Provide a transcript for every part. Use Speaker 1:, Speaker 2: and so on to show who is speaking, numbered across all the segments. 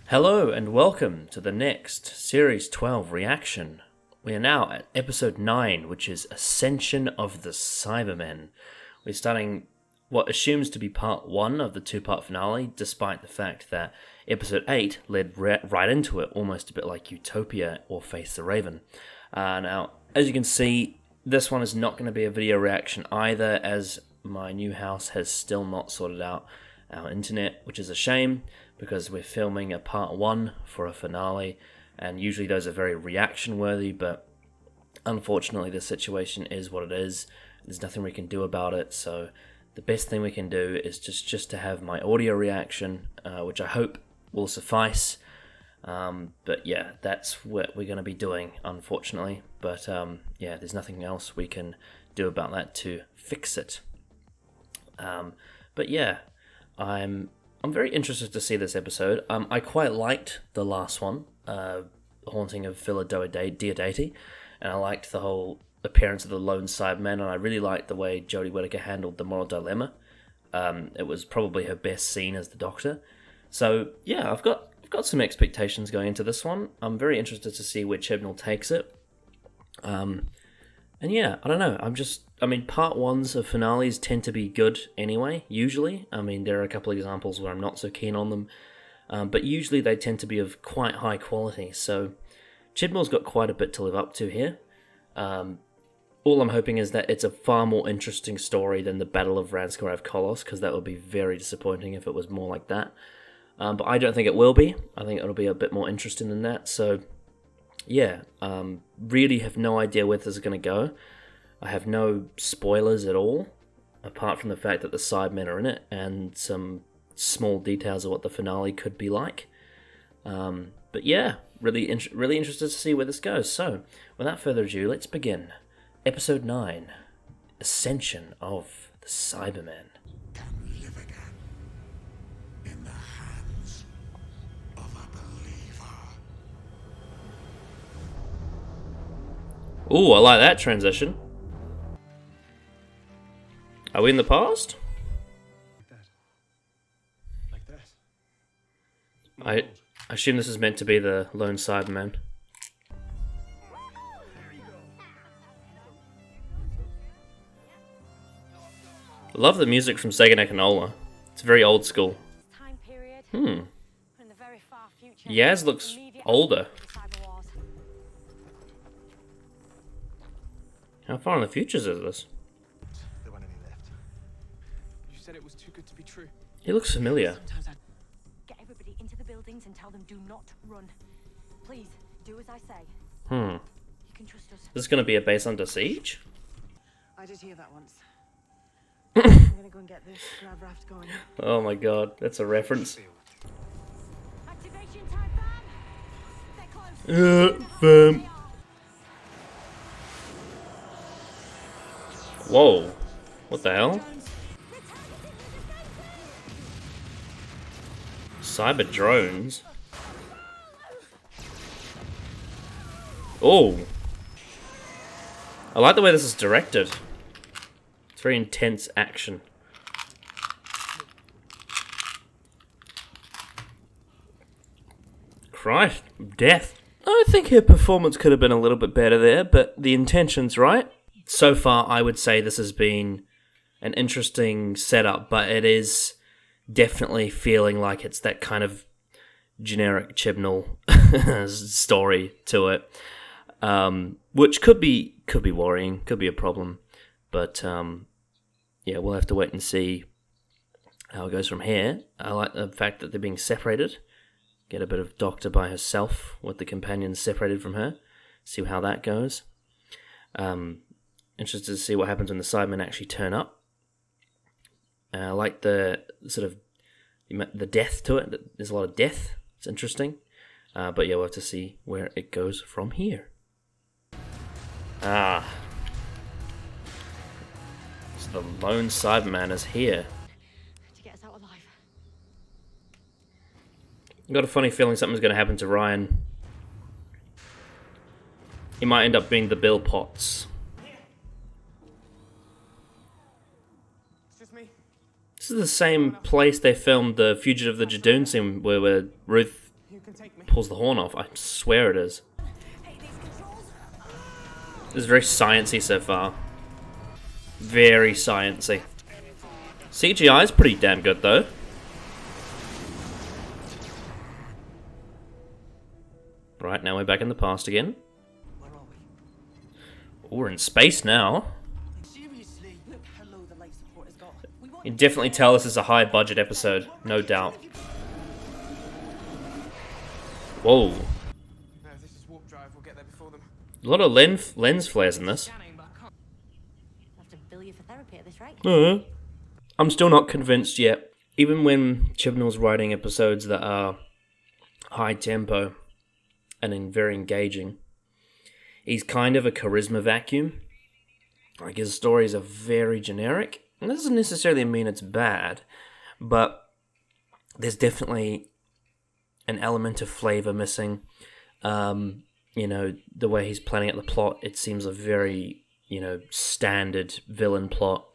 Speaker 1: Hello and welcome to the next Series 12 reaction. We are now at Episode 9, which is Ascension of the Cybermen. We're starting what assumes to be Part 1 of the two-part finale, despite the fact that Episode 8 led right into it, almost a bit like Utopia or Face the Raven. Now, as you can see, this one is not going to be a video reaction either, as my new house has still not sorted out our internet, which is a shame, because we're filming a part 1 for a finale, and usually those are very reaction worthy, but unfortunately the situation is what it is. There's nothing we can do about it, so the best thing we can do is just to have my audio reaction, which I hope will suffice. But yeah, that's what we're going to be doing, unfortunately. But yeah, there's nothing else we can do about that to fix it. But yeah, I'm very interested to see this episode. I quite liked the last one, Haunting of Villa Diodati, and I liked the whole appearance of the lone Cyberman, and I really liked the way Jodie Whittaker handled the moral dilemma. It was probably her best scene as the Doctor. So yeah, I've got some expectations going into this one. I'm very interested to see where Chibnall takes it. And yeah, I don't know. Part 1s of finales tend to be good anyway, usually. There are a couple of examples where I'm not so keen on them. But usually they tend to be of quite high quality. So Chibnall's got quite a bit to live up to here. All I'm hoping is that it's a far more interesting story than the Battle of Ranskorav Kolos, because that would be very disappointing if it was more like that. But I don't think it will be. I think it'll be a bit more interesting than that. So yeah, really have no idea where this is going to go. I have no spoilers at all, apart from the fact that the Cybermen are in it, and some small details of what the finale could be like. But yeah, really interested to see where this goes. So, without further ado, let's begin. Episode 9, Ascension of the Cybermen. Ooh, I like that transition. Are we in the past?
Speaker 2: Like that.
Speaker 1: I assume this is meant to be the lone Cyberman. I love the music from Sega Nakanola. It's very old school. Yaz looks older. How far in the future is this?
Speaker 2: There weren't any left. You said it was too good to be true.
Speaker 1: He looks familiar.
Speaker 3: Get everybody into the buildings and tell them do not run. Please, do as I say.
Speaker 1: You
Speaker 3: can trust us.
Speaker 1: This is going to be a base under siege?
Speaker 3: I did hear that once. I'm gonna go and get this grab raft going.
Speaker 1: Oh my god, that's a reference.
Speaker 3: Activation time, fam! They're close.
Speaker 1: Fam. Whoa. What the hell? Cyber drones? Oh. I like the way this is directed. It's very intense action. Christ, death. I think her performance could have been a little bit better there, but the intention's right. So far, I would say this has been an interesting setup, but it is definitely feeling like it's that kind of generic Chibnall story to it, which could be worrying, could be a problem. But yeah, we'll have to wait and see how it goes from here. I like the fact that they're being separated. Get a bit of Doctor by herself with the companions separated from her. See how that goes. Interested to see what happens when the Cybermen actually turn up. I like the sort of the death to it. There's a lot of death. It's interesting. But yeah, we'll have to see where it goes from here. So the lone Cyberman is here.
Speaker 3: To get us out alive.
Speaker 1: I've got a funny feeling something's going to happen to Ryan. He might end up being the Bill Potts. This is the same place they filmed the Fugitive of the Jadoon scene where Ruth
Speaker 2: You can take me.
Speaker 1: Pulls the horn off. I swear it is.
Speaker 3: Hey, these controls.
Speaker 1: This is very sciencey so far. Very sciencey. CGI is pretty damn good though. Right, now we're back in the past again.
Speaker 4: Where are we?
Speaker 1: Oh, we're in space now.
Speaker 4: Seriously? Look how low the life support has got. We want
Speaker 1: You can definitely tell this is a high budget episode, no doubt. Whoa.
Speaker 2: No, if this is warp drive, we'll get there before them.
Speaker 1: A lot of lens flares in this.
Speaker 2: Scanning, but I can't.
Speaker 3: I'll have to bill you for therapy at this rate.
Speaker 1: I'm still not convinced yet. Even when Chibnall's writing episodes that are high tempo and very engaging, he's kind of a charisma vacuum. Like, his stories are very generic. And that doesn't necessarily mean it's bad, but there's definitely an element of flavor missing. You know, the way he's planning out the plot, it seems a very, you know, standard villain plot.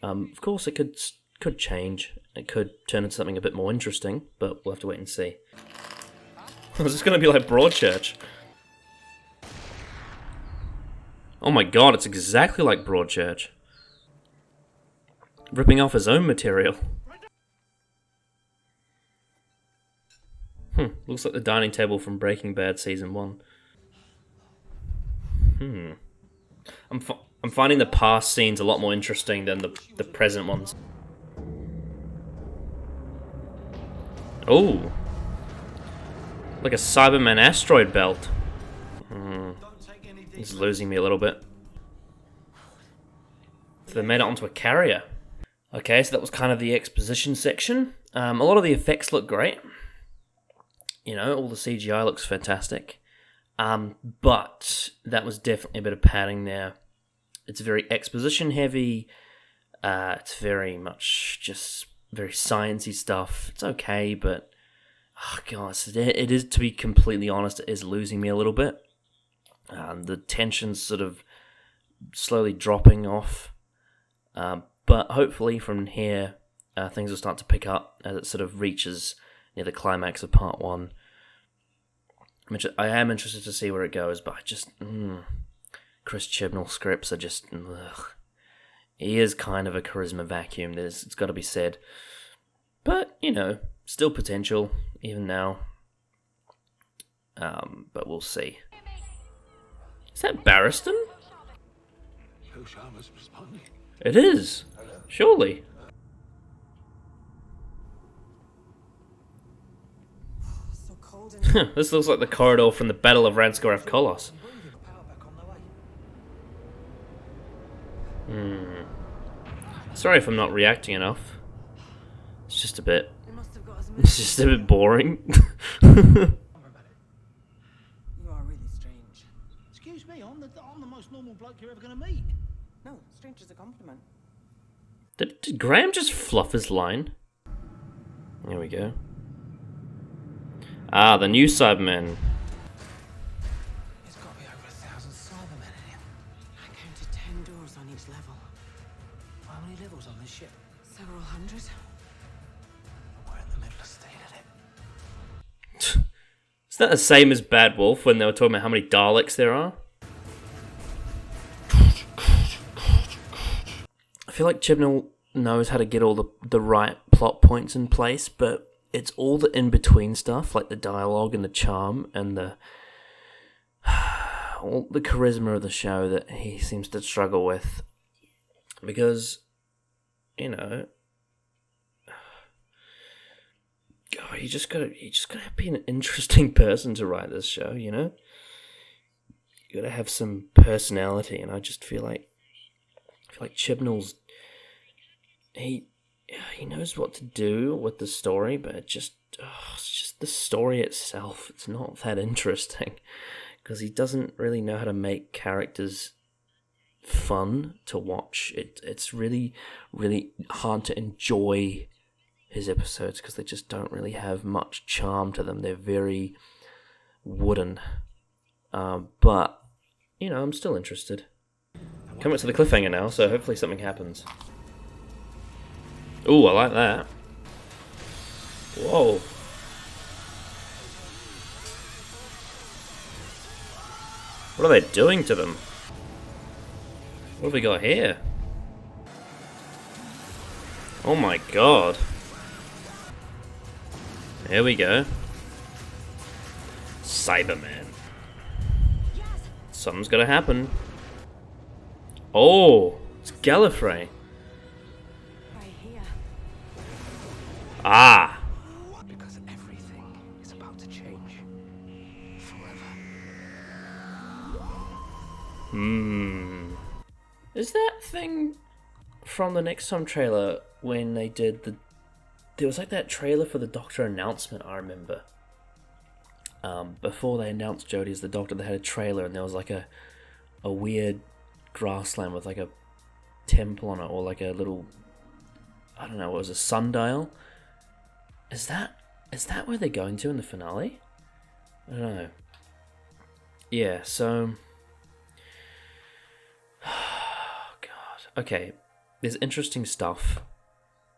Speaker 1: Of course, it could change. It could turn into something a bit more interesting, but we'll have to wait and see. Is this going to be like Broadchurch? Oh my god, it's exactly like Broadchurch. Ripping off his own material. Looks like the dining table from Breaking Bad Season 1. I'm finding the past scenes a lot more interesting than the present ones. Oh! Like a Cybermen asteroid belt. It's losing me a little bit. So they made it onto a carrier. Okay, so that was kind of the exposition section. A lot of the effects look great. You know, all the CGI looks fantastic. But that was definitely a bit of padding there. It's very exposition heavy. It's very much just very sciencey stuff. It's okay, but oh gosh, it is, to be completely honest, it is losing me a little bit. The tension's sort of slowly dropping off. But hopefully from here, things will start to pick up as it sort of reaches near the climax of part 1. I am interested to see where it goes, but I just... Chris Chibnall scripts are just... Ugh. He is kind of a charisma vacuum, it's got to be said. But, you know, still potential, even now. But we'll see. Is that Barristan? It is. Surely.
Speaker 4: so cold and
Speaker 1: This looks like the corridor from the Battle of Ranskorath Kolos.
Speaker 4: power back on the way.
Speaker 1: Sorry if I'm not reacting enough. It's just a bit...
Speaker 3: They must have got us
Speaker 1: It's just a bit boring.
Speaker 4: You are really strange.
Speaker 5: Excuse me, I'm the most normal bloke you're ever going to meet.
Speaker 4: No, strange is a compliment.
Speaker 1: Did Graham just fluff his line? There we go. Ah, the new Cybermen.
Speaker 4: There's got to be over 1,000 Cybermen in here. I counted 10 doors on each level.
Speaker 5: How many levels on this ship?
Speaker 4: Several hundred.
Speaker 5: We're in the middle of staying at it.
Speaker 1: Is that the same as Bad Wolf when they were talking about how many Daleks there are? I feel like Chibnall knows how to get all the right plot points in place, but it's all the in-between stuff, like the dialogue and the charm and all the charisma of the show that he seems to struggle with. Because, you know, God, you just gotta be an interesting person to write this show, you know? You gotta have some personality, and I just feel like Chibnall's he knows what to do with the story, but it's just the story itself. It's not that interesting because he doesn't really know how to make characters fun to watch. It's really, really hard to enjoy his episodes because they just don't really have much charm to them. They're very wooden. But, you know, I'm still interested. Coming to the cliffhanger now, so hopefully something happens. Ooh, I like that. Whoa. What are they doing to them? What have we got here? Oh my god. There we go. Cybermen. Something's gonna happen. Oh, it's Gallifrey.
Speaker 3: Right here.
Speaker 1: Ah.
Speaker 2: Because everything is about to change. Forever.
Speaker 1: Is that thing from the Next Time trailer when they did the... There was like that trailer for the Doctor announcement, I remember. Before they announced Jodie as the Doctor, they had a trailer and there was like a weird grassland with like a temple on it, or like a little... I don't know, what was a sundial? Is that where they're going to in the finale? I don't know. Yeah, so... Okay, there's interesting stuff.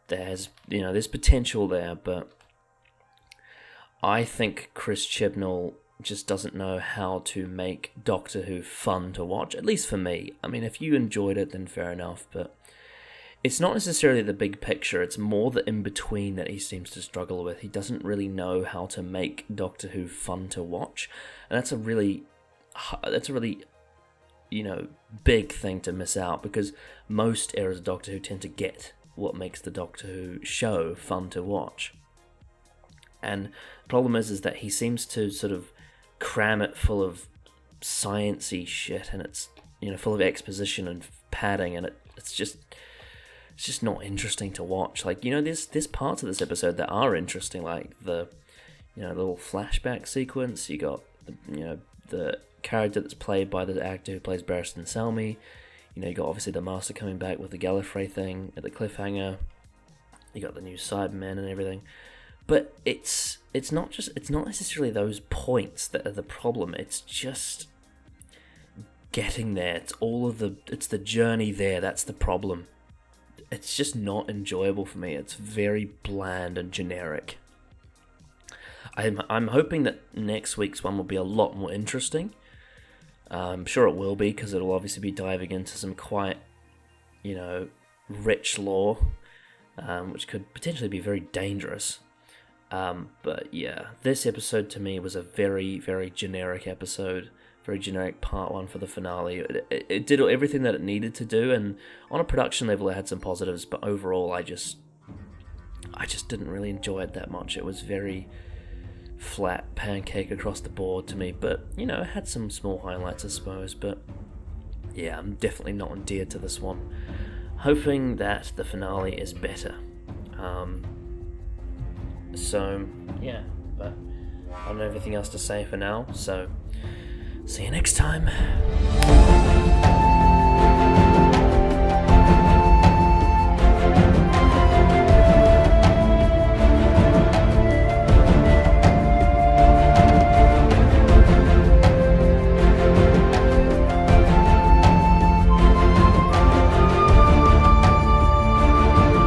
Speaker 1: There's potential there, but I think Chris Chibnall just doesn't know how to make Doctor Who fun to watch, at least for me. I mean, if you enjoyed it, then fair enough, but it's not necessarily the big picture, it's more the in-between that he seems to struggle with. He doesn't really know how to make Doctor Who fun to watch, and that's a really big thing to miss out, because most eras of Doctor Who tend to get what makes the Doctor Who show fun to watch. And the problem is that he seems to sort of cram it full of sciencey shit, and it's full of exposition and padding, and it's just not interesting to watch. Like, there's parts of this episode that are interesting, like the little flashback sequence. You got the character that's played by the actor who plays Barristan Selmy. You got obviously the Master coming back with the Gallifrey thing at the cliffhanger. You got the new Cybermen and everything. But it's not necessarily those points that are the problem. It's just getting there. It's the journey there. That's the problem. It's just not enjoyable for me. It's very bland and generic. I'm hoping that next week's one will be a lot more interesting. I'm sure it will be, because it'll obviously be diving into some quite, rich lore, which could potentially be very dangerous. But yeah, this episode to me was a very, very generic episode, very generic part one for the finale. It did everything that it needed to do, and on a production level it had some positives, but overall I just didn't really enjoy it that much. It was very flat pancake across the board to me, but it had some small highlights, I suppose. But yeah, I'm definitely not endeared to this one. Hoping that the finale is better. So yeah, but I don't have anything else to say for now, so see you next time.